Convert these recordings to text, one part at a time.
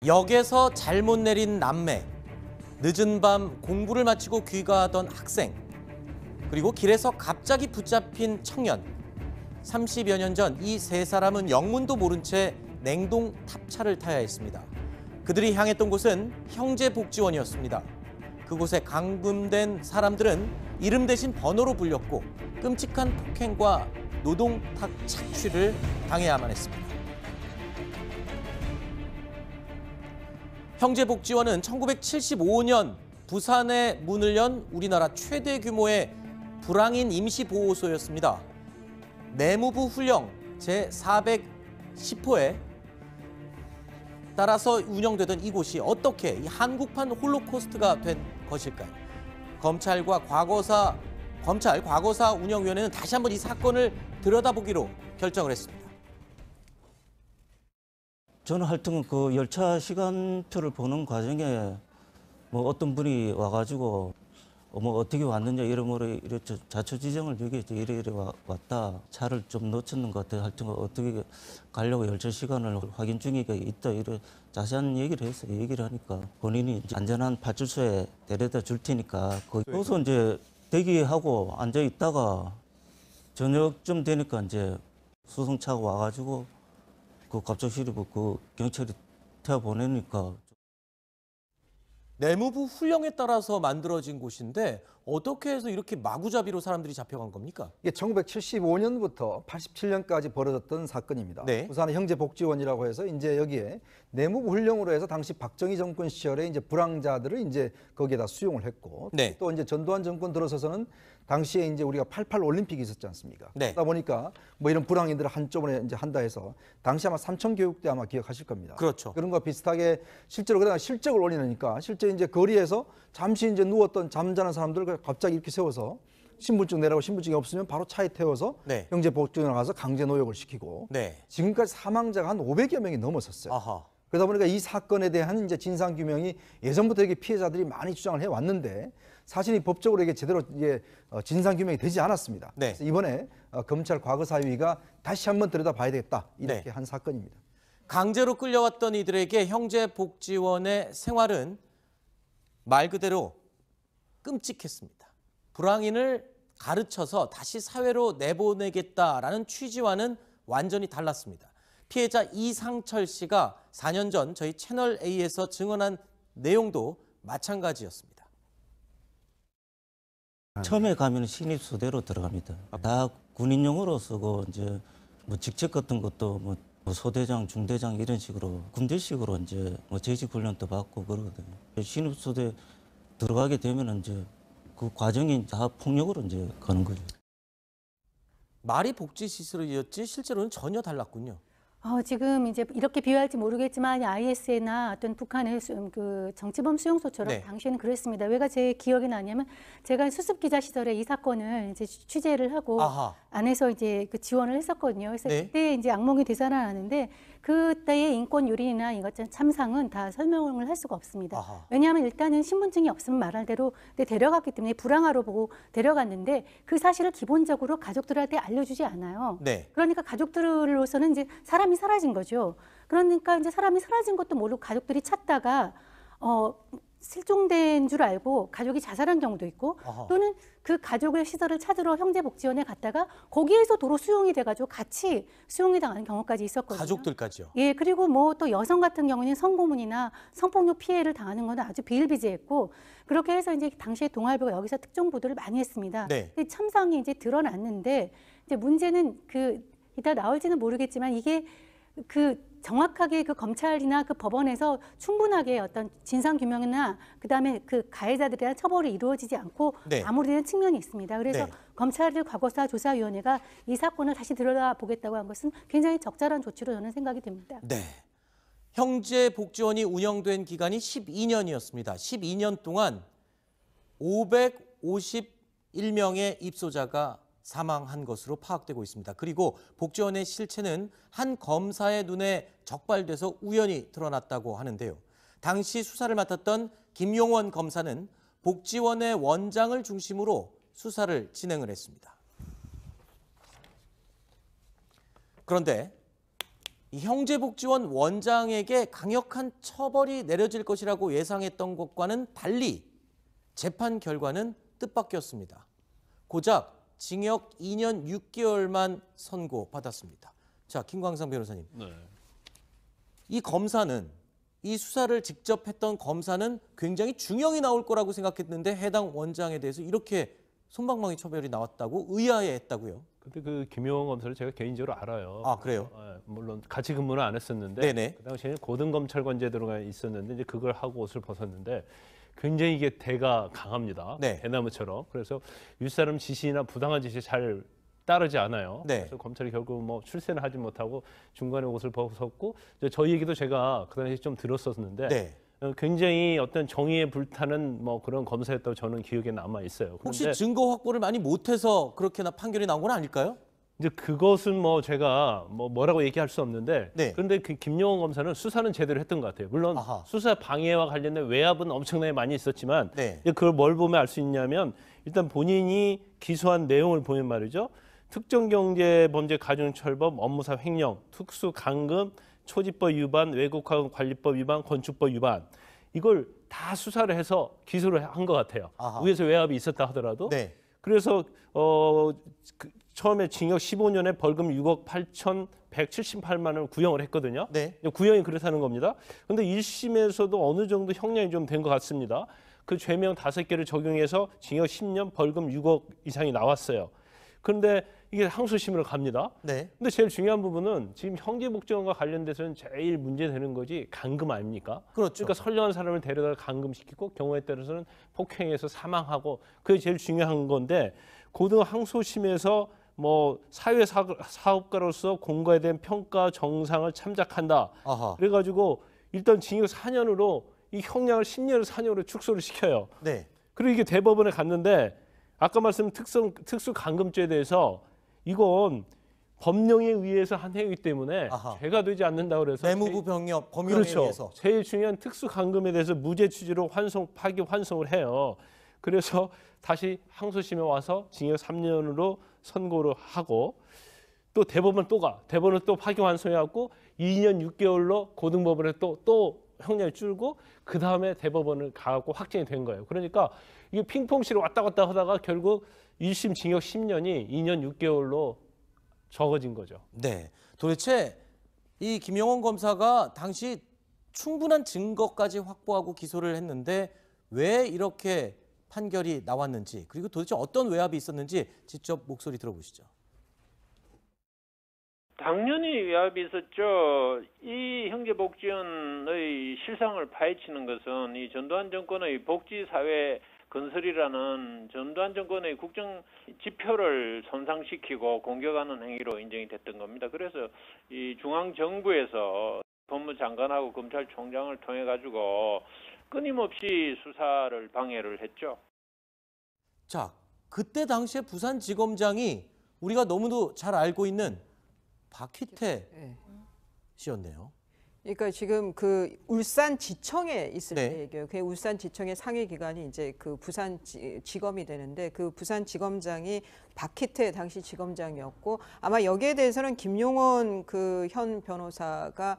역에서 잘못 내린 남매, 늦은 밤 공부를 마치고 귀가하던 학생, 그리고 길에서 갑자기 붙잡힌 청년. 30여 년 전 이 세 사람은 영문도 모른 채 냉동 탑차를 타야 했습니다. 그들이 향했던 곳은 형제복지원이었습니다. 그곳에 감금된 사람들은 이름 대신 번호로 불렸고 끔찍한 폭행과 노동탁 착취를 당해야만 했습니다. 형제복지원은 1975년 부산에 문을 연 우리나라 최대 규모의 불황인 임시보호소였습니다. 내무부 훈령 제410호에 따라서 운영되던 이곳이 어떻게 이 한국판 홀로코스트가 된 것일까요? 검찰 과거사 운영위원회는 다시 한번 이 사건을 들여다보기로 결정을 했습니다. 저는 하여튼 그 열차 시간표를 보는 과정에 뭐 어떤 분이 와가지고 뭐 어떻게 왔느냐 이러므로 이래 자초지종을 얘기했죠. 이래 왔다. 차를 좀 놓쳤는 것 같아요. 하여튼 어떻게 가려고 열차 시간을 확인 중이가 있다. 이래 자세한 얘기를 했어요. 얘기를 하니까 본인이 이제 안전한 파출소에 데려다 줄 테니까 거기서 이제 대기하고 앉아 있다가 저녁쯤 되니까 이제 수송차가 와가지고 그 갑작스레 그 경찰이 태워 보내니까. 내무부 훈령에 따라서 만들어진 곳인데 어떻게 해서 이렇게 마구잡이로 사람들이 잡혀간 겁니까? 이게 1975년부터 87년까지 벌어졌던 사건입니다. 네. 부산의 형제복지원이라고 해서 이제 여기에 내무부 훈령으로 해서 당시 박정희 정권 시절에 이제 불황자들을 이제 거기에다 수용을 했고, 네. 또 이제 전두환 정권 들어서서는 당시에 이제 우리가 88 올림픽이 있었지 않습니까? 네. 그러다 보니까 뭐 이런 불황인들을 한꺼번에 이제 한다 해서 당시 아마 삼천교육대 아마 기억하실 겁니다. 그렇죠. 그런 거 비슷하게 실제로 그러다가 실적을 올리니까 실제 이제 거리에서 잠시 이제 누웠던 잠자는 사람들을 갑자기 이렇게 세워서 신분증 내라고 신분증이 없으면 바로 차에 태워서 네. 형제복지원에 가서 강제 노역을 시키고 네. 지금까지 사망자가 한 500여 명이 넘었었어요. 아하. 그러다 보니까 이 사건에 대한 이제 진상 규명이 예전부터 이게 피해자들이 많이 주장을 해 왔는데 사실 이 법적으로 이게 제대로 이게 진상 규명이 되지 않았습니다. 네. 그래서 이번에 검찰 과거사위가 다시 한번 들여다봐야 되겠다 이렇게 네. 한 사건입니다. 강제로 끌려왔던 이들에게 형제복지원의 생활은 말 그대로 끔찍했습니다. 불황인을 가르쳐서 다시 사회로 내보내겠다라는 취지와는 완전히 달랐습니다. 피해자 이상철 씨가 4년 전 저희 채널A에서 증언한 내용도 마찬가지였습니다. 처음에 가면 신입소대로 들어갑니다. 다 군인용으로 쓰고 이제 뭐 직책 같은 것도 뭐 소대장, 중대장 이런 식으로 군대식으로 이제 뭐 재직 훈련도 받고 그러거든요. 신입소대 들어가게 되면 이제 그 과정이 다 폭력으로 이제 가는 거죠. 말이 복지시설이었지 실제로는 전혀 달랐군요. 지금 이제 이렇게 비유할지 모르겠지만 IS나 어떤 북한의 그 정치범 수용소처럼 네. 당시에는 그랬습니다. 왜가 제 기억이 나냐면 제가 수습 기자 시절에 이 사건을 이제 취재를 하고 아하. 안에서 이제 그 지원을 했었거든요. 그래서 네. 그때 이제 악몽이 되살아나는데 그때의 인권 유린이나 이것 참상은 다 설명을 할 수가 없습니다. 아하. 왜냐하면 일단은 신분증이 없으면 말할 대로 데려갔기 때문에 불황아로 보고 데려갔는데 그 사실을 기본적으로 가족들한테 알려주지 않아요. 네. 그러니까 가족들로서는 이제 사람이 사라진 거죠. 그러니까 이제 사람이 사라진 것도 모르고 가족들이 찾다가 실종된 줄 알고 가족이 자살한 경우도 있고 아하. 또는 그 가족의 시설을 찾으러 형제복지원에 갔다가 거기에서 도로 수용이 돼가지고 같이 수용이 당하는 경우까지 있었거든요. 가족들까지요. 예, 그리고 뭐 또 여성 같은 경우는 성고문이나 성폭력 피해를 당하는 건 아주 비일비재했고 그렇게 해서 이제 당시에 동아일보가 여기서 특종 보도를 많이 했습니다. 네. 근데 참상이 이제 드러났는데 이제 문제는 이따 나올지는 모르겠지만 이게 정확하게 그 검찰이나 그 법원에서 충분하게 어떤 진상 규명이나 그다음에 그 가해자들에 대한 처벌이 이루어지지 않고 네. 마무리되는 측면이 있습니다. 그래서 네. 검찰 과거사 조사위원회가 이 사건을 다시 들여다보겠다고 한 것은 굉장히 적절한 조치로 저는 생각이 됩니다. 네. 형제복지원이 운영된 기간이 12년이었습니다. 12년 동안 551명의 입소자가 사망한 것으로 파악되고 있습니다. 그리고 복지원의 실체는 한 검사의 눈에 적발돼서 우연히 드러났다고 하는데요. 당시 수사를 맡았던 김용원 검사는 복지원의 원장을 중심으로 수사를 진행을 했습니다. 그런데 이 형제복지원 원장에게 강력한 처벌이 내려질 것이라고 예상했던 것과는 달리 재판 결과는 뜻밖이었습니다. 고작 징역 2년 6개월만 선고받았습니다. 자, 김광상 변호사님. 네. 이 검사는, 이 수사를 직접 했던 검사는 굉장히 중형이 나올 거라고 생각했는데 해당 원장에 대해서 이렇게 솜방망이 처벌이 나왔다고 의아해했다고요. 근데 그 김용원 검사를 제가 개인적으로 알아요. 아, 그래요? 물론 같이 근무는 안 했었는데 네네. 그 당시에는 고등검찰관제에 들어가 있었는데 이제 그걸 하고 옷을 벗었는데 굉장히 이게 대가 강합니다. 네. 대나무처럼. 그래서 윗사람 지시나 부당한 지시 잘 따르지 않아요. 네. 그래서 검찰이 결국 뭐 출세는 하지 못하고 중간에 옷을 벗었고 저희 얘기도 제가 그 당시에 좀 들었었는데 네. 굉장히 어떤 정의에 불타는 뭐 그런 검사였다고 저는 기억에 남아 있어요. 혹시 증거 확보를 많이 못해서 그렇게나 판결이 나온 건 아닐까요? 이제 그것은 뭐 제가 뭐라고 얘기할 수 없는데 네. 그런데 그 김용원 검사는 수사는 제대로 했던 것 같아요. 물론 아하. 수사 방해와 관련된 외압은 엄청나게 많이 있었지만 네. 이제 그걸 뭘 보면 알 수 있냐면 일단 본인이 기소한 내용을 보면 말이죠. 특정경제범죄가중처벌법, 업무상 횡령, 특수강금, 초지법 위반, 외국화관리법 위반, 건축법 위반 이걸 다 수사를 해서 기소를 한 것 같아요. 아하. 위에서 외압이 있었다 하더라도. 네. 그래서 처음에 징역 15년에 벌금 6억 8,178만 원을 구형을 했거든요. 네. 구형이 그렇다는 겁니다. 그런데 1심에서도 어느 정도 형량이 좀 된 것 같습니다. 그 죄명 5개를 적용해서 징역 10년, 벌금 6억 이상이 나왔어요. 그런데 이게 항소심으로 갑니다. 네. 근데 제일 중요한 부분은 지금 형제복지원과 관련돼서는 제일 문제되는 거지 강금 아닙니까? 그렇죠. 그러니까 선량한 사람을 데려다 강금시키고 경우에 따라서는 폭행해서 사망하고 그게 제일 중요한 건데 고등 항소심에서 뭐 사회 사업가로서 공과에 대한 평가 정상을 참작한다. 아하. 그래가지고 일단 징역 4년으로 이 형량을 10년을 4년으로 축소를 시켜요. 네. 그리고 이게 대법원에 갔는데 아까 말씀드린 특수 강금죄에 대해서 이건 법령에 의해서 한 행위이기 때문에 아하. 죄가 되지 않는다고 그래서 내무부 병력 법령에 그렇죠. 의해서. 제일 중요한 특수 강금에 대해서 무죄 취지로 파기 환송을 해요. 그래서 다시 항소심에 와서 징역 3년으로 선고를 하고 또 대법원 대법원은 또 파기 환송해갖고 2년 6개월로 고등법원에 또 형량이 줄고 그 다음에 대법원을 가고 확정이 된 거예요. 그러니까 이게 핑퐁시로 왔다 갔다 하다가 결국 1심 징역 10년이 2년 6개월로 적어진 거죠. 네. 도대체 이 김용원 검사가 당시 충분한 증거까지 확보하고 기소를 했는데 왜 이렇게 판결이 나왔는지 그리고 도대체 어떤 외압이 있었는지 직접 목소리 들어보시죠. 당연히 외압이 있었죠. 이 형제복지원의 실상을 파헤치는 것은 이 전두환 정권의 복지사회 건설이라는 전두환 정권의 국정 지표를 손상시키고 공격하는 행위로 인정이 됐던 겁니다. 그래서 이 중앙정부에서 법무장관하고 검찰총장을 통해 가지고 끊임없이 수사를 방해를 했죠. 자, 그때 당시에 부산지검장이 우리가 너무도 잘 알고 있는 박희태 씨였네요. 그러니까 지금 그 울산지청에 있을 네. 때 얘기예요. 그 울산지청의 상위 기관이 이제 그 부산지검이 되는데 그 부산지검장이 박희태 당시 지검장이었고 아마 여기에 대해서는 김용원 그 현 변호사가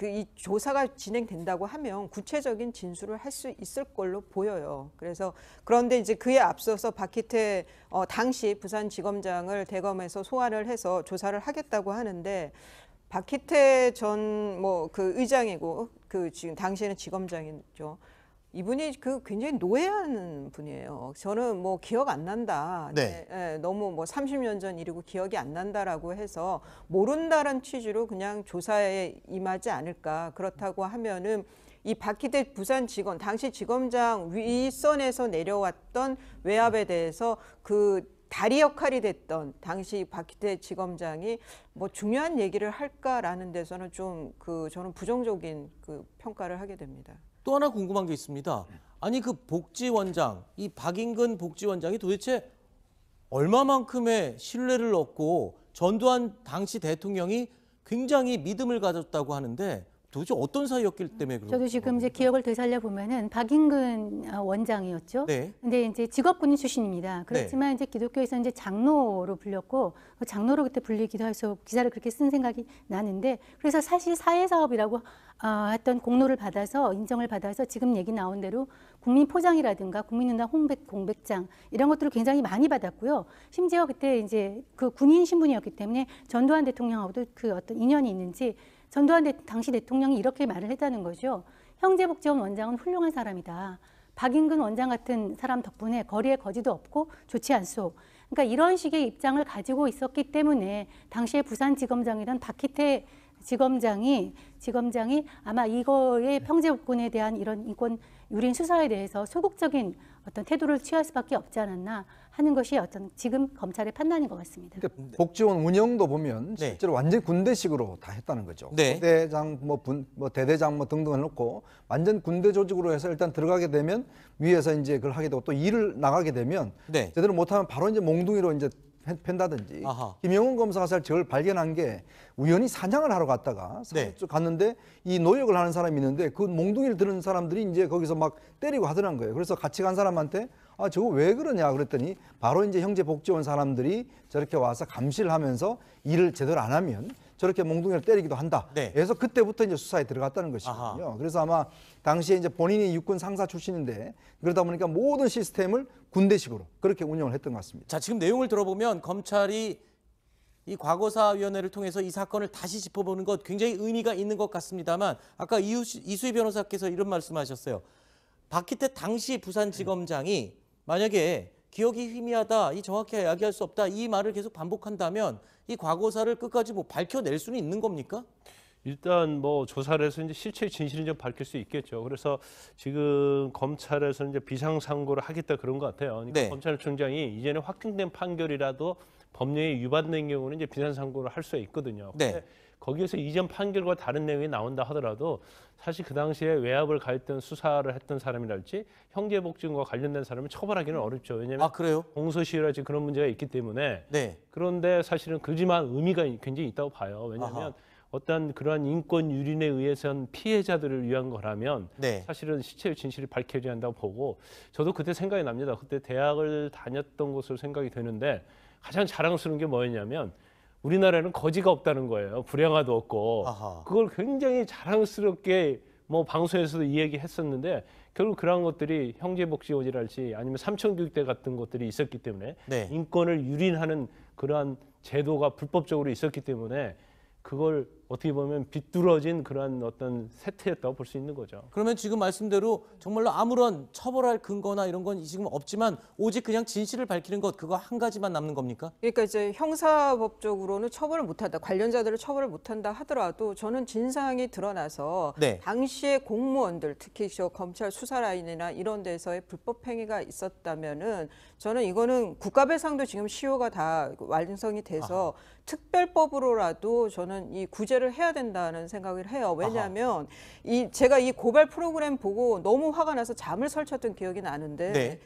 이 조사가 진행된다고 하면 구체적인 진술을 할 수 있을 걸로 보여요. 그래서 그런데 이제 그에 앞서서 박희태 당시 부산지검장을 대검에서 소환을 해서 조사를 하겠다고 하는데 박희태 전 그 의장이고 그 지금 당시에는 지검장이죠. 이분이 그 굉장히 노예하는 분이에요. 저는 기억 안 난다. 네. 너무 30년 전 일이고 기억이 안 난다라고 해서 모른다는 취지로 그냥 조사에 임하지 않을까. 그렇다고 하면은 이 박희태 부산지검 당시 지검장 윗선에서 내려왔던 외압에 대해서 그 다리 역할이 됐던 당시 박희태 지검장이 중요한 얘기를 할까라는 데서는 좀 저는 부정적인 그 평가를 하게 됩니다. 또 하나 궁금한 게 있습니다. 아니 그 복지원장, 이 박인근 복지원장이 도대체 얼마만큼의 신뢰를 얻고 전두환 당시 대통령이 굉장히 믿음을 가졌다고 하는데 도대체 어떤 사이였기 때문에 그런 저도 지금 이제 기억을 되살려 보면은 박인근 원장이었죠. 네. 근데 이제 직업군인 출신입니다. 그렇지만 이제 기독교에서 이제 장로로 불렸고 장로로 그때 불리기도 해서 기사를 그렇게 쓴 생각이 나는데 그래서 사실 사회사업이라고 했던 공로를 받아서 인정을 받아서 지금 얘기 나온 대로 국민포장이라든가 국민운동 공백장 이런 것들을 굉장히 많이 받았고요. 심지어 그때 이제 그 군인 신분이었기 때문에 전두환 대통령하고도 그 어떤 인연이 있는지 전두환 당시 대통령이 이렇게 말을 했다는 거죠. 형제복지원 원장은 훌륭한 사람이다. 박인근 원장 같은 사람 덕분에 거리에 거지도 없고 좋지 않소. 그러니까 이런 식의 입장을 가지고 있었기 때문에 당시에 부산지검장이던 박희태 지검장이 아마 이거의 평제복군에 대한 이런 인권 유린 수사에 대해서 소극적인 어떤 태도를 취할 수밖에 없지 않았나 하는 것이 어떤 지금 검찰의 판단인 것 같습니다. 그러니까 복지원 운영도 보면 네. 실제로 완전 군대식으로 다 했다는 거죠. 네. 부대장, 대대장 등등 해놓고 완전 군대 조직으로 해서 일단 들어가게 되면 위에서 이제 그걸 하게 되고 또 일을 나가게 되면 네. 제대로 못하면 바로 이제 몽둥이로 이제 팬다든지. 아하. 김영훈 검사가 사실 저걸 발견한 게 우연히 사냥을 하러 갔다가 네. 갔는데 이 노역을 하는 사람이 있는데 그 몽둥이를 드는 사람들이 이제 거기서 막 때리고 하더란 거예요. 그래서 같이 간 사람한테 저거 왜 그러냐 그랬더니 바로 이제 형제복지원 사람들이 저렇게 와서 감시를 하면서 일을 제대로 안 하면 저렇게 몽둥이를 때리기도 한다. 네. 그래서 그때부터 이제 수사에 들어갔다는 것이거든요. 아하. 그래서 아마 당시에 이제 본인이 육군 상사 출신인데 그러다 보니까 모든 시스템을 군대식으로 그렇게 운영을 했던 것 같습니다. 자, 지금 내용을 들어보면 검찰이 이 과거사위원회를 통해서 이 사건을 다시 짚어보는 것 굉장히 의미가 있는 것 같습니다만 아까 이수희 변호사께서 이런 말씀하셨어요. 박희태 당시 부산지검장이 만약에 기억이 희미하다, 이 정확히 이야기할 수 없다 이 말을 계속 반복한다면 이 과거사를 끝까지 뭐 밝혀낼 수는 있는 겁니까? 일단 뭐 조사를 해서 이제 실체의 진실을 좀 밝힐 수 있겠죠. 그래서 지금 검찰에서 이제 비상상고를 하겠다 그런 것 같아요. 그러니까 네. 검찰총장이 이전에 확정된 판결이라도 법령에 위반된 경우는 이제 비상상고를 할 수가 있거든요. 네. 근데 거기에서 이전 판결과 다른 내용이 나온다 하더라도 사실 그 당시에 외압을 가했던 수사를 했던 사람이랄지 형제복지원과 관련된 사람을 처벌하기는 어렵죠. 왜냐하면 그래요? 공소시효라든지 그런 문제가 있기 때문에. 네. 그런데 사실은 그지만 의미가 굉장히 있다고 봐요. 왜냐하면 아하. 어떤 그러한 인권 유린에 의해서는 피해자들을 위한 거라면 네. 사실은 시체의 진실이 밝혀져야 한다고 보고 저도 그때 생각이 납니다. 그때 대학을 다녔던 것으로 생각이 되는데 가장 자랑스러운 게 뭐였냐면 우리나라에는 거지가 없다는 거예요. 불량아도 없고. 아하. 그걸 굉장히 자랑스럽게 뭐 방송에서도 이야기했었는데 결국 그러한 것들이 형제복지원이랄지 아니면 삼천교육대 같은 것들이 있었기 때문에 네. 인권을 유린하는 그러한 제도가 불법적으로 있었기 때문에 그걸 어떻게 보면 비뚤어진 그러한 어떤 세태였다고 볼 수 있는 거죠. 그러면 지금 말씀대로 정말로 아무런 처벌할 근거나 이런 건 지금 없지만 오직 그냥 진실을 밝히는 것 그거 한 가지만 남는 겁니까? 그러니까 이제 형사법적으로는 처벌을 못한다, 관련자들을 처벌을 못한다 하더라도 저는 진상이 드러나서 네. 당시에 공무원들, 특히 저 검찰 수사 라인이나 이런 데서의 불법 행위가 있었다면은 저는 이거는 국가배상도 지금 시효가 다 완성이 돼서 특별법으로라도 저는 이 구제를 해야 된다는 생각을 해요. 왜냐하면 제가 이 고발 프로그램 보고 너무 화가 나서 잠을 설쳤던 기억이 나는데. 네.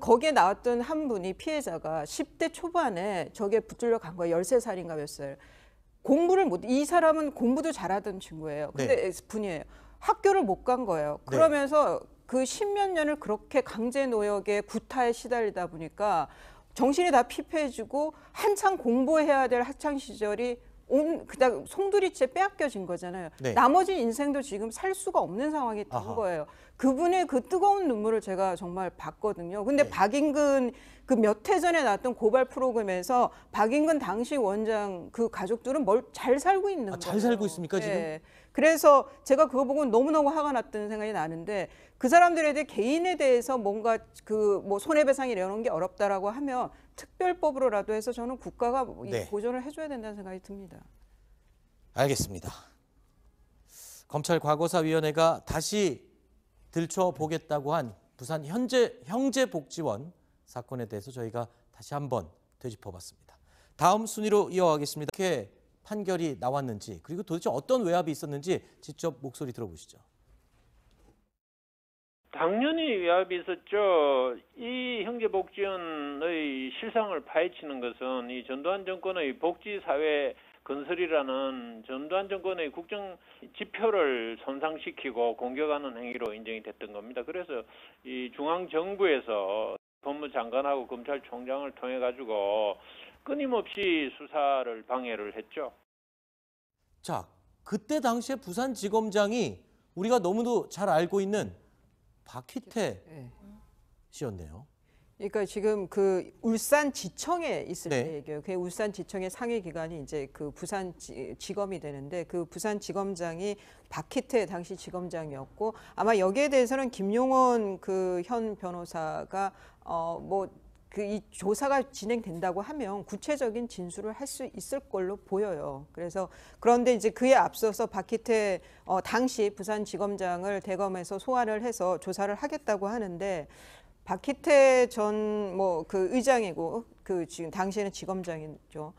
거기에 나왔던 한 분이 피해자가 10대 초반에 저게 붙들려 간 거예요. 13살인가 몇 살. 이 사람은 공부도 잘하던 친구예요. 근데 네. S분이에요. 학교를 못 간 거예요. 그러면서 그 10몇 년을 그렇게 강제 노역에 구타에 시달리다 보니까 정신이 다 피폐해지고 한창 공부해야 될 학창 시절이 그다음 송두리째 빼앗겨진 거잖아요. 네. 나머지 인생도 지금 살 수가 없는 상황이 된 거예요. 그분의 그 뜨거운 눈물을 제가 정말 봤거든요. 근데 박인근 그 몇 해 전에 나왔던 고발 프로그램에서 박인근 당시 원장 그 가족들은 잘 살고 있는 거예요. 잘 살고 있습니까 지금? 네. 그래서 제가 그거 보고 너무너무 화가 났다는 생각이 나는데 그 사람들에 대해 개인에 대해서 뭔가 뭐 손해배상이 내놓는 게 어렵다라고 하면 특별법으로라도 해서 저는 국가가 네. 보존을 해줘야 된다는 생각이 듭니다. 알겠습니다. 검찰 과거사위원회가 다시 들춰보겠다고 한 부산 형제복지원 사건에 대해서 저희가 다시 한번 되짚어봤습니다. 다음 순위로 이어가겠습니다. 어떻게 판결이 나왔는지 그리고 도대체 어떤 외압이 있었는지 직접 목소리 들어보시죠. 당연히 외압이 있었죠. 이 형제복지원의 실상을 파헤치는 것은 이 전두환 정권의 복지사회 건설이라는 전두환 정권의 국정 지표를 손상시키고 공격하는 행위로 인정이 됐던 겁니다. 그래서 이 중앙 정부에서 법무장관하고 검찰총장을 통해 가지고 끊임없이 수사를 방해를 했죠. 자, 그때 당시에 부산지검장이 우리가 너무도 잘 알고 있는 박희태 네. 씨였네요. 그러니까 지금 그 울산지청에 있을 네. 때 얘기예요. 그 울산지청의 상위 기관이 이제 그 부산지검이 되는데 그 부산지검장이 박희태 당시 지검장이었고 아마 여기에 대해서는 김용원 그 현 변호사가 이 조사가 진행된다고 하면 구체적인 진술을 할 수 있을 걸로 보여요. 그래서 그런데 이제 그에 앞서서 박희태 당시 부산지검장을 대검에서 소환을 해서 조사를 하겠다고 하는데 박희태 전 그 의장이고 그 지금 당시에는 지검장이죠.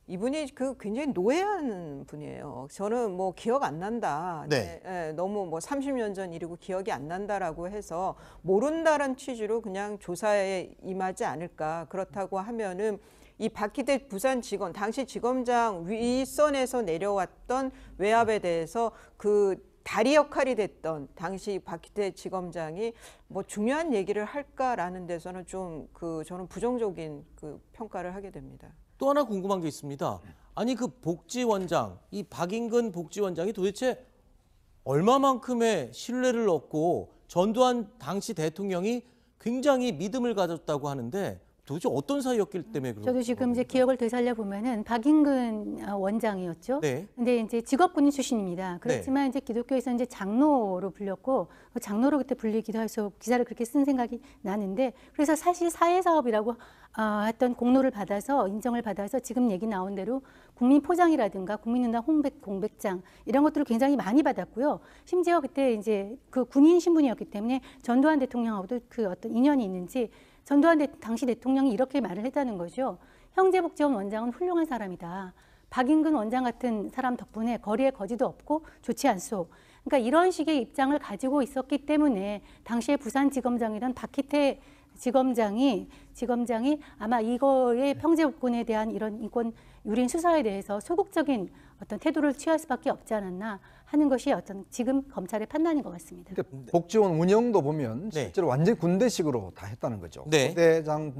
이분이 그 굉장히 노예하는 분이에요. 저는 뭐 기억 안 난다. 네. 너무 뭐 30년 전 일이고 기억이 안 난다라고 해서 모른다는 취지로 그냥 조사에 임하지 않을까. 그렇다고 하면은 이 박희태 부산지검 당시 지검장 윗선에서 내려왔던 외압에 대해서 그 다리 역할이 됐던 당시 박희태 지검장이 뭐 중요한 얘기를 할까라는 데서는 좀 저는 부정적인 그 평가를 하게 됩니다. 또 하나 궁금한 게 있습니다. 아니 그 복지원장, 이 박인근 복지원장이 도대체 얼마만큼의 신뢰를 얻고 전두환 당시 대통령이 굉장히 믿음을 가졌다고 하는데 도대체 어떤 사이였기 때문에 그런 저도 지금 이제 기억을 되살려 보면은 박인근 원장이었죠. 네. 근데 이제 직업군인 출신입니다. 그렇지만 이제 기독교에서 이제 장로로 불렸고 그 장로로 그때 불리기도 해서 기사를 그렇게 쓴 생각이 나는데 그래서 사실 사회사업이라고 했던 공로를 받아서 인정을 받아서 지금 얘기 나온 대로 국민포장이라든가 국민운동 공백장 이런 것들을 굉장히 많이 받았고요. 심지어 그때 이제 그 군인 신분이었기 때문에 전두환 대통령하고도 그 어떤 인연이 있는지 전두환 당시 대통령이 이렇게 말을 했다는 거죠. 형제복지원 원장은 훌륭한 사람이다. 박인근 원장 같은 사람 덕분에 거리에 거지도 없고 좋지 않소. 그러니까 이런 식의 입장을 가지고 있었기 때문에 당시에 부산지검장이던 박희태 지검장이 아마 이거의 평제복권에 대한 이런 인권 유린 수사에 대해서 소극적인 어떤 태도를 취할 수밖에 없지 않았나 하는 것이 어떤 지금 검찰의 판단인 것 같습니다. 그러니까 복지원 운영도 보면 네. 실제로 완전 군대식으로 다 했다는 거죠. 네. 부대장,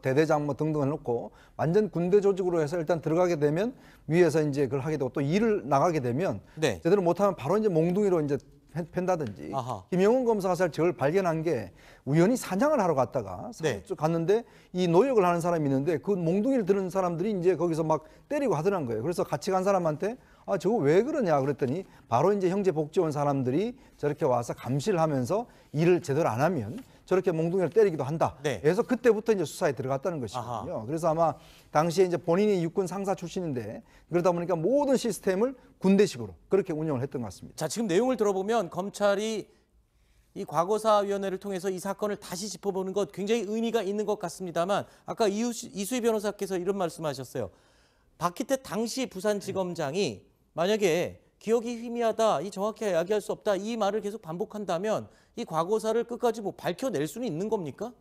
대대장 등등 해놓고 완전 군대 조직으로 해서 일단 들어가게 되면 위에서 이제 그걸 하게 되고 또 일을 나가게 되면 네. 제대로 못하면 바로 이제 몽둥이로 이제 팬다든지. 아하. 김영훈 검사가 사실 저걸 발견한 게 우연히 사냥을 하러 갔다가 네. 갔는데 이 노역을 하는 사람이 있는데 그 몽둥이를 드는 사람들이 이제 거기서 막 때리고 하더란 거예요. 그래서 같이 간 사람한테 저거 왜 그러냐 그랬더니 바로 이제 형제복지원 사람들이 저렇게 와서 감시를 하면서 일을 제대로 안 하면 저렇게 몽둥이를 때리기도 한다. 네. 그래서 그때부터 이제 수사에 들어갔다는 것이거든요. 아하. 그래서 아마 당시에 이제 본인이 육군 상사 출신인데 그러다 보니까 모든 시스템을 군대식으로 그렇게 운영을 했던 것 같습니다. 자, 지금 내용을 들어보면 검찰이 이 과거사위원회를 통해서 이 사건을 다시 짚어보는 것 굉장히 의미가 있는 것 같습니다만 아까 이수희 변호사께서 이런 말씀하셨어요. 박희태 당시 부산지검장이 만약에 기억이 희미하다, 이 정확히 이야기할 수 없다 이 말을 계속 반복한다면 이 과거사를 끝까지 뭐 밝혀낼 수는 있는 겁니까?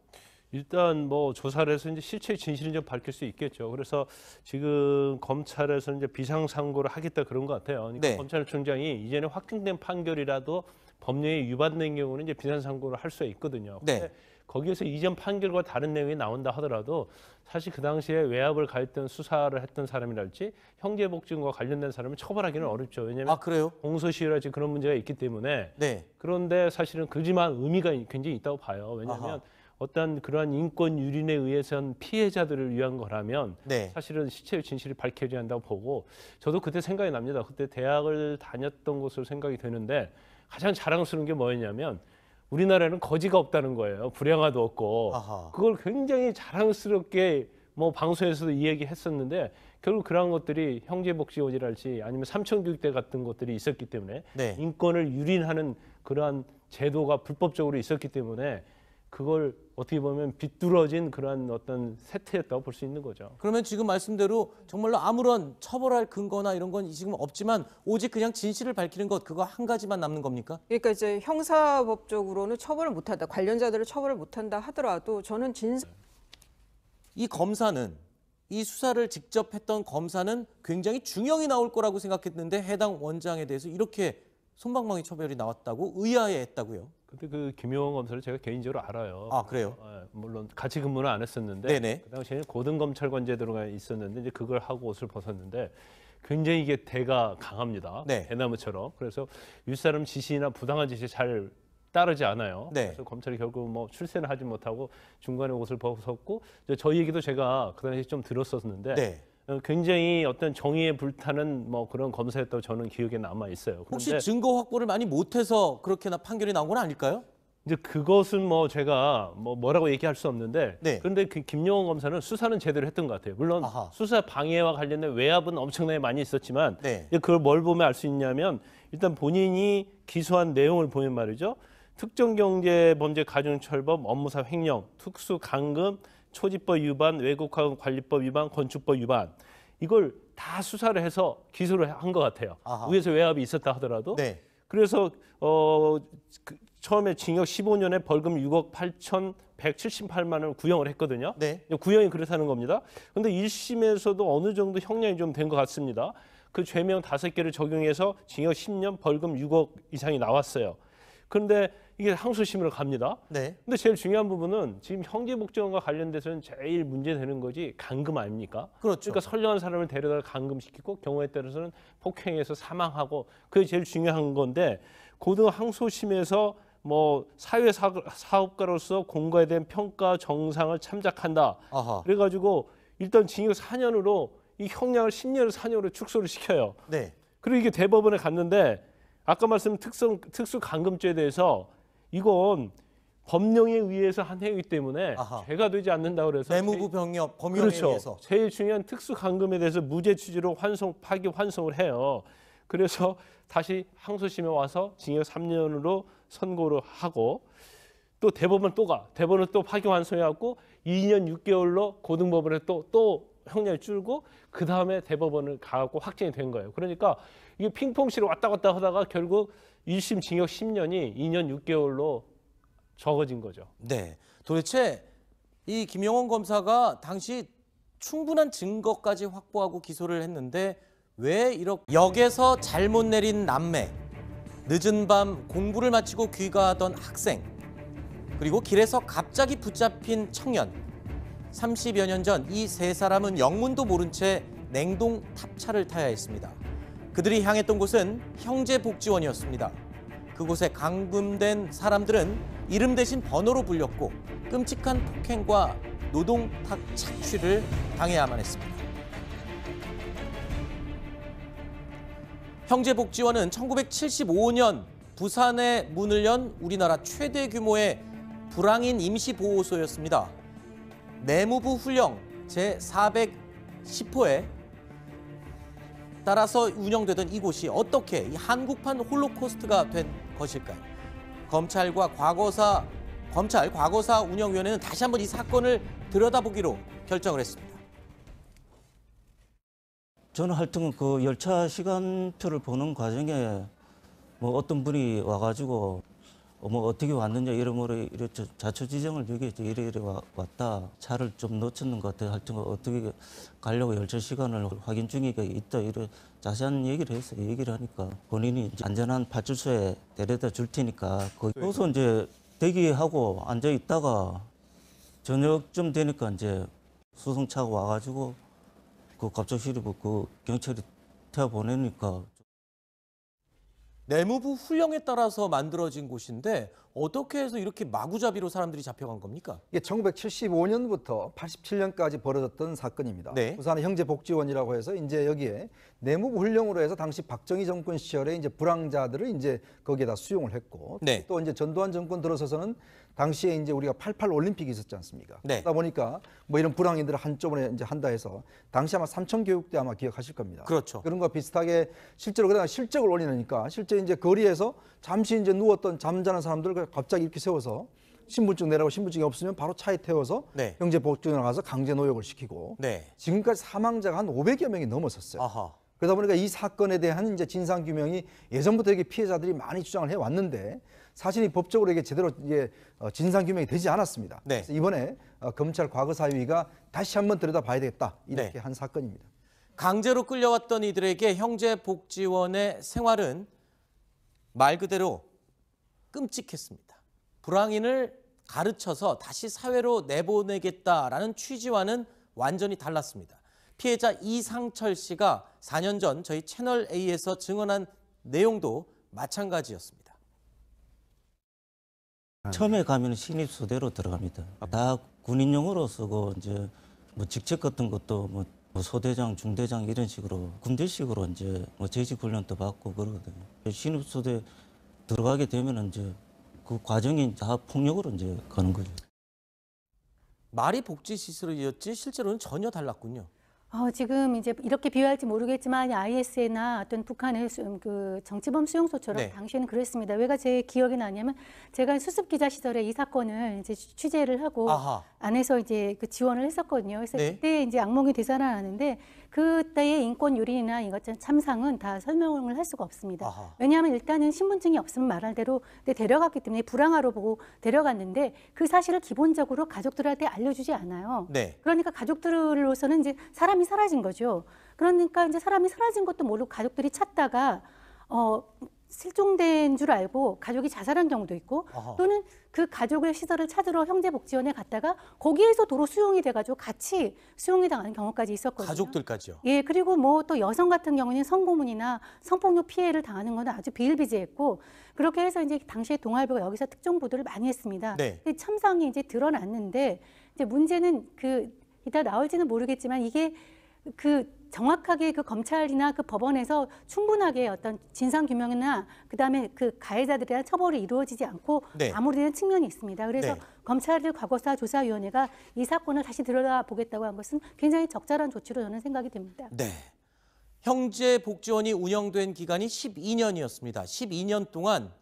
일단 뭐 조사를 해서 이제 실체의 진실을 좀 밝힐 수 있겠죠. 그래서 지금 검찰에서 이제 비상상고를 하겠다 그런 것 같아요. 그러니까 네. 검찰총장이 이전에 확정된 판결이라도 법령에 위반된 경우는 이제 비상상고를 할 수가 있거든요. 네. 근데 거기에서 이전 판결과 다른 내용이 나온다 하더라도 사실 그 당시에 외압을 가했던 수사를 했던 사람이랄지 형제복지원과 관련된 사람을 처벌하기는 어렵죠. 왜냐하면 그래요? 공소시효라든지 그런 문제가 있기 때문에. 네. 그런데 사실은 그지만 의미가 굉장히 있다고 봐요. 왜냐하면 아하. 어떤 그러한 인권 유린에 의해선 피해자들을 위한 거라면 네. 사실은 시체의 진실이 밝혀져야 한다고 보고 저도 그때 생각이 납니다. 그때 대학을 다녔던 것으로 생각이 되는데 가장 자랑스러운 게 뭐였냐면 우리나라에는 거지가 없다는 거예요. 불량아도 없고. 아하. 그걸 굉장히 자랑스럽게 뭐 방송에서도 이야기했었는데 결국 그러한 것들이 형제복지원이랄지 아니면 삼천교육대 같은 것들이 있었기 때문에 네. 인권을 유린하는 그러한 제도가 불법적으로 있었기 때문에 그걸 어떻게 보면 비뚤어진 그러한 어떤 세태였다고 볼 수 있는 거죠. 그러면 지금 말씀대로 정말로 아무런 처벌할 근거나 이런 건 지금 없지만 오직 그냥 진실을 밝히는 것 그거 한 가지만 남는 겁니까? 그러니까 이제 형사법적으로는 처벌을 못한다. 관련자들을 처벌을 못한다 하더라도 저는 이 검사는 이 수사를 직접 했던 검사는 굉장히 중형이 나올 거라고 생각했는데 해당 원장에 대해서 이렇게 솜방망이 처벌이 나왔다고 의아해했다고요. 근데 그 김용원 검사를 제가 개인적으로 알아요. 아, 그래요? 물론 같이 근무는 안 했었는데 네네. 그 당시에는 고등검찰관 제도가 있었는데 이제 그걸 하고 옷을 벗었는데 굉장히 이게 대가 강합니다. 네. 대나무처럼. 그래서 윗사람 지시나 부당한 지시 잘 따르지 않아요. 네. 그래서 검찰이 결국 뭐 출세는 하지 못하고 중간에 옷을 벗었고 저희 얘기도 제가 그 당시에 좀 들었었는데 네. 굉장히 어떤 정의에 불타는 뭐 그런 검사였다고 저는 기억에 남아 있어요. 혹시 증거 확보를 많이 못해서 그렇게나 판결이 나온 건 아닐까요? 이제 그것은 뭐 제가 뭐라고 얘기할 수 없는데 네. 그런데 그 김용원 검사는 수사는 제대로 했던 것 같아요. 물론 아하. 수사 방해와 관련된 외압은 엄청나게 많이 있었지만 네. 이제 그걸 뭘 보면 알 수 있냐면 일단 본인이 기소한 내용을 보면 말이죠. 특정경제범죄가중처벌법, 업무상 횡령, 특수강금, 초지법 위반, 외국화관리법 위반, 건축법 위반 이걸 다 수사를 해서 기소를 한 것 같아요. 아하. 위에서 외압이 있었다 하더라도. 네. 그래서 처음에 징역 15년에 벌금 6억 8,178만 원을 구형을 했거든요. 네. 구형이 그렇다는 겁니다. 그런데 1심에서도 어느 정도 형량이 좀 된 것 같습니다. 그 죄명 5개를 적용해서 징역 10년, 벌금 6억 이상이 나왔어요. 그런데 이게 항소심으로 갑니다. 네. 근데 제일 중요한 부분은 지금 형제복지원과 관련돼서는 제일 문제되는 것이 강금 아닙니까? 그렇죠. 그러니까 선량한 사람을 데려다 강금시키고 경우에 따라서는 폭행해서 사망하고 그게 제일 중요한 건데 고등 항소심에서 뭐 사회사업가로서 공고에 대한 평가 정상을 참작한다. 아하. 그래가지고 일단 징역 4년으로 이 형량을 10년을 4년으로 축소를 시켜요. 네. 그리고 이게 대법원에 갔는데 아까 말씀 특수강금죄에 대해서 이건 법령에 의해서 한 행위이기 때문에 아하. 죄가 되지 않는다고 그래서 내무부 병력 범위에 그렇죠. 의해서. 제일 중요한 특수강금에 대해서 무죄 취지로 파기환송을 해요. 그래서 다시 항소심에 와서 징역 3년으로 선고를 하고 또 대법원 대법원은 또 파기환송해갖고 2년 6개월로 고등법원에 또 형량이 줄고 그 다음에 대법원을 가고 확정이 된 거예요. 그러니까 이게 핑퐁시로 왔다 갔다 하다가 결국 1심 징역 10년이 2년 6개월로 적어진 거죠. 네. 도대체 이 김용원 검사가 당시 충분한 증거까지 확보하고 기소를 했는데 왜 이렇게 역에서 잘못 내린 남매, 늦은 밤 공부를 마치고 귀가하던 학생, 그리고 길에서 갑자기 붙잡힌 청년, 30여 년 전 이 세 사람은 영문도 모른 채 냉동 탑차를 타야 했습니다. 그들이 향했던 곳은 형제복지원이었습니다. 그곳에 감금된 사람들은 이름 대신 번호로 불렸고 끔찍한 폭행과 노동탁 착취를 당해야만 했습니다. 형제복지원은 1975년 부산에 문을 연 우리나라 최대 규모의 불황인 임시보호소였습니다. 내무부 훈령 제410호에 따라서 운영되던 이곳이 어떻게 이 한국판 홀로코스트가 된 것일까요? 검찰 과거사 운영위원회는 다시 한번 이 사건을 들여다보기로 결정을 했습니다. 저는 하여튼 그 열차 시간표를 보는 과정에 뭐 어떤 분이 와가지고 뭐 어떻게 왔느냐 이러므로 이래 자초지정을 여기 이래 왔다. 차를 좀 놓쳤는 것 같아요. 하여튼 어떻게 가려고 열차 시간을 확인 중이가 있다. 이래 자세한 얘기를 했어요. 얘기를 하니까 본인이 이제 안전한 파출소에 데려다 줄 테니까 거기서 이제 대기하고 앉아 있다가 저녁쯤 되니까 이제 수송차가 와가지고 그 갑작스레 그 경찰이 태워 보내니까. 내무부 훈령에 따라서 만들어진 곳인데 어떻게 해서 이렇게 마구잡이로 사람들이 잡혀간 겁니까? 이게 1975년부터 87년까지 벌어졌던 사건입니다. 네. 부산의 형제복지원이라고 해서 이제 여기에 내무부 훈령으로 해서 당시 박정희 정권 시절에 이제 불황자들을 이제 거기에다 수용을 했고 네. 또 이제 전두환 정권 들어서서는 당시에 이제 우리가 88 올림픽이 있었지 않습니까? 네. 그러다 보니까 뭐 이런 불황인들을 한꺼번에 이제 한다 해서 당시 아마 삼천교육대 아마 기억하실 겁니다. 그렇죠. 그런 거 비슷하게 실제로 그다가 실적을 올리니까 실제 이제 거리에서 잠시 이제 누웠던 잠자는 사람들을 갑자기 이렇게 세워서 신분증 내라고 신분증이 없으면 바로 차에 태워서 네. 형제복지원에 가서 강제 노역을 시키고 네. 지금까지 사망자가 한 500여 명이 넘었었어요. 아하. 그러다 보니까 이 사건에 대한 이제 진상 규명이 예전부터 이게 피해자들이 많이 주장을 해 왔는데 사실 이 법적으로 이게 제대로 이제 진상 규명이 되지 않았습니다. 네. 그래서 이번에 검찰 과거사위가 다시 한번 들여다봐야 되겠다 이렇게 네. 한 사건입니다. 강제로 끌려왔던 이들에게 형제복지원의 생활은 말 그대로 끔찍했습니다. 불황인을 가르쳐서 다시 사회로 내보내겠다라는 취지와는 완전히 달랐습니다. 피해자 이상철 씨가 4년 전 저희 채널 A에서 증언한 내용도 마찬가지였습니다. 처음에 가면 신입소대로 들어갑니다. 다 군인용어로 쓰고 이제 뭐 직책 같은 것도 뭐 소대장, 중대장 이런 식으로 군대식으로 이제 뭐 재직 훈련도 받고 그러거든요. 신입소대 들어가게 되면 이제 그 과정이 다 폭력으로 이제 가는 거죠. 말이 복지 시설이었지 실제로는 전혀 달랐군요. 지금 이제 이렇게 비유할지 모르겠지만 IS나 어떤 북한의 그 정치범 수용소처럼 네. 당시에는 그랬습니다. 왜가 제 기억이 나냐면 제가 수습 기자 시절에 이 사건을 이제 취재를 하고 아하. 안에서 이제 그 지원을 했었거든요. 그래서 네. 그때 이제 악몽이 되살아나는데 그때의 인권 유린이나 이것 참상은 다 설명을 할 수가 없습니다. 아하. 왜냐하면 일단은 신분증이 없으면 말할 대로 데려갔기 때문에 불황아로 보고 데려갔는데 그 사실을 기본적으로 가족들한테 알려주지 않아요. 네. 그러니까 가족들로서는 이제 사람이 사라진 거죠. 그러니까 이제 사람이 사라진 것도 모르고 가족들이 찾다가 실종된 줄 알고 가족이 자살한 경우도 있고 아하. 또는 그 가족의 시설을 찾으러 형제복지원에 갔다가 거기에서 도로 수용이 돼가지고 같이 수용이 당하는 경우까지 있었거든요. 가족들까지요. 예, 그리고 뭐 또 여성 같은 경우는 성고문이나 성폭력 피해를 당하는 건 아주 비일비재했고 그렇게 해서 이제 당시에 동아일보가 여기서 특종 보도를 많이 했습니다. 네. 그 참상이 이제 드러났는데 이제 문제는 그 이따 나올지는 모르겠지만 이게 그 정확하게 그 검찰이나 그 법원에서 충분하게 어떤 진상 규명이나 그다음에 그 가해자들에 대한 처벌이 이루어지지 않고 네. 마무리되는 측면이 있습니다. 그래서 네. 검찰 과거사 조사위원회가 이 사건을 다시 들여다보겠다고 한 것은 굉장히 적절한 조치로 저는 생각이 됩니다. 네. 형제복지원이 운영된 기간이 12년이었습니다. 12년 동안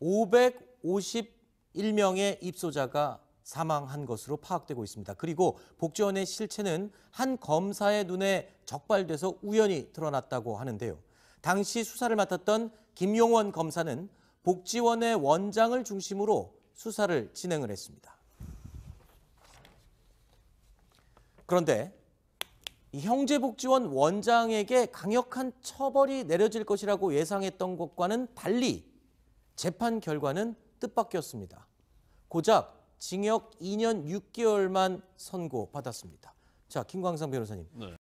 551명의 입소자가 사망한 것으로 파악되고 있습니다. 그리고 복지원의 실체는 한 검사의 눈에 적발돼서 우연히 드러났다고 하는데요. 당시 수사를 맡았던 김용원 검사는 복지원의 원장을 중심으로 수사를 진행을 했습니다. 그런데 이 형제복지원 원장에게 강력한 처벌이 내려질 것이라고 예상했던 것과는 달리 재판 결과는 뜻밖이었습니다. 고작 징역 2년 6개월만 선고받았습니다. 자, 김광상 변호사님. 네.